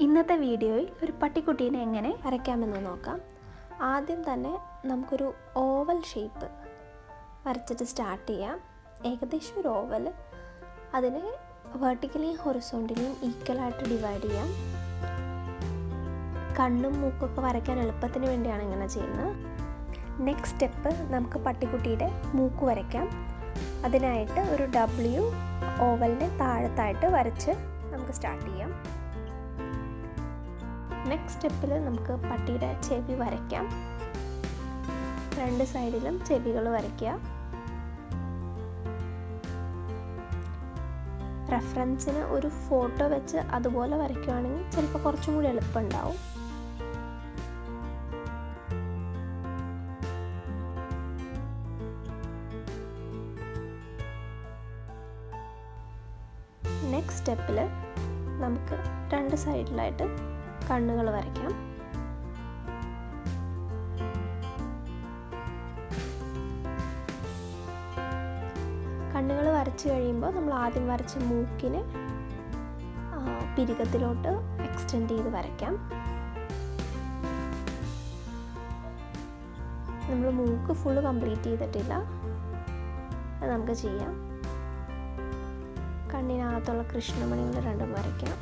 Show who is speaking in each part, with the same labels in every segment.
Speaker 1: ഇന്നത്തെ വീഡിയോയിൽ ഒരു പട്ടിക്കുട്ടീനെ എങ്ങനെ വരയ്ക്കാമെന്ന് നോക്കാം. ആദ്യം തന്നെ നമുക്കൊരു ഓവൽ ഷേപ്പ് വരച്ചിട്ട് സ്റ്റാർട്ട് ചെയ്യാം. ഏകദേശം ഒരു ഓവൽ, അതിനെ വെർട്ടിക്കലിയും ഹൊറിസോണ്ടലിയും ഈക്വലായിട്ട് ഡിവൈഡ് ചെയ്യാം. കണ്ണും മൂക്കൊക്കെ വരയ്ക്കാൻ എളുപ്പത്തിന് വേണ്ടിയാണ് ഇങ്ങനെ ചെയ്യുന്നത്. നെക്സ്റ്റ് സ്റ്റെപ്പ്, നമുക്ക് പട്ടിക്കുട്ടിയുടെ മൂക്ക് വരയ്ക്കാം. അതിനായിട്ട് ഒരു W ഓവലിൻ്റെ താഴത്തായിട്ട് വരച്ച് നമുക്ക് സ്റ്റാർട്ട് ചെയ്യാം. നെക്സ്റ്റ് സ്റ്റെപ്പിൽ നമുക്ക് പട്ടിയുടെ ചെവി വരയ്ക്കാം. രണ്ട് സൈഡിലും ചെവികൾ വരയ്ക്കുക. റെഫറൻസിന് ഒരു ഫോട്ടോ വെച്ച് അതുപോലെ വരയ്ക്കുകയാണെങ്കിൽ ചിലപ്പോൾ കുറച്ചും കൂടി എളുപ്പമുണ്ടാവും. നെക്സ്റ്റ് സ്റ്റെപ്പിൽ നമുക്ക് രണ്ട് സൈഡിലായിട്ട് കണ്ണുകൾ വരയ്ക്കാം. കണ്ണുകൾ വരച്ച് കഴിയുമ്പോൾ നമ്മൾ ആദ്യം വരച്ച മൂക്കിനെ പിരികത്തിലോട്ട് എക്സ്റ്റെൻഡ് ചെയ്ത് വരയ്ക്കാം. നമ്മൾ മൂക്ക് ഫുള്ള് കംപ്ലീറ്റ് ചെയ്തിട്ടില്ല, അത് നമുക്ക് ചെയ്യാം. കണ്ണിനകത്തുള്ള കൃഷ്ണമണികൾ രണ്ടും വരയ്ക്കാം.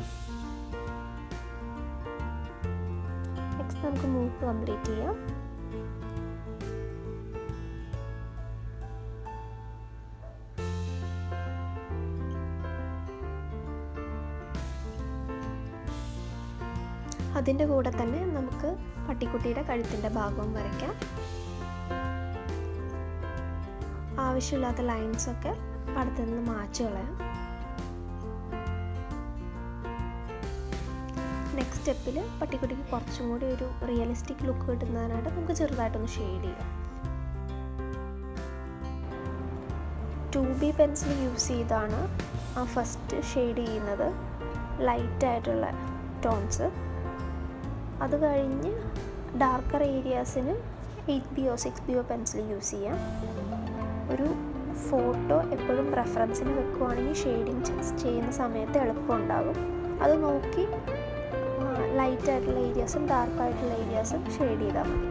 Speaker 1: നെക്സ്റ്റ് നമുക്ക് മൂക്ക് കംപ്ലീറ്റ് ചെയ്യാം. അതിൻ്റെ കൂടെ തന്നെ നമുക്ക് പട്ടിക്കുട്ടിയുടെ കഴുത്തിൻ്റെ ഭാഗവും വരയ്ക്കാം. ആവശ്യമില്ലാത്ത ലൈൻസൊക്കെ പടത്തിൽ നിന്ന് മായ്ച്ചു കളയാം. നെക്സ്റ്റ് സ്റ്റെപ്പിൽ പട്ടിക്കുട്ടിക്ക് കുറച്ചും കൂടി ഒരു റിയലിസ്റ്റിക് ലുക്ക് കിട്ടുന്നതിനായിട്ട് നമുക്ക് ചെറുതായിട്ടൊന്ന് ഷെയ്ഡ് ചെയ്യാം. 2B പെൻസിൽ യൂസ് ചെയ്താണ് ഫസ്റ്റ് ഷെയ്ഡ് ചെയ്യുന്നത്, ലൈറ്റായിട്ടുള്ള ടോൺസ്. അത് കഴിഞ്ഞ് darker ഏരിയാസിന് 8B 6B pencil use ചെയ്യാം. ഒരു ഫോട്ടോ എപ്പോഴും റെഫറൻസിന് വെക്കുവാണെങ്കിൽ ഷെയ്ഡിങ് ചെയ്യുന്ന സമയത്ത് എളുപ്പമുണ്ടാകും. അത് നോക്കി ലൈറ്റായിട്ടുള്ള ഏരിയാസും ഡാർക്കായിട്ടുള്ള ഏരിയാസും ഷെയ്ഡ് ചെയ്താൽ മതി.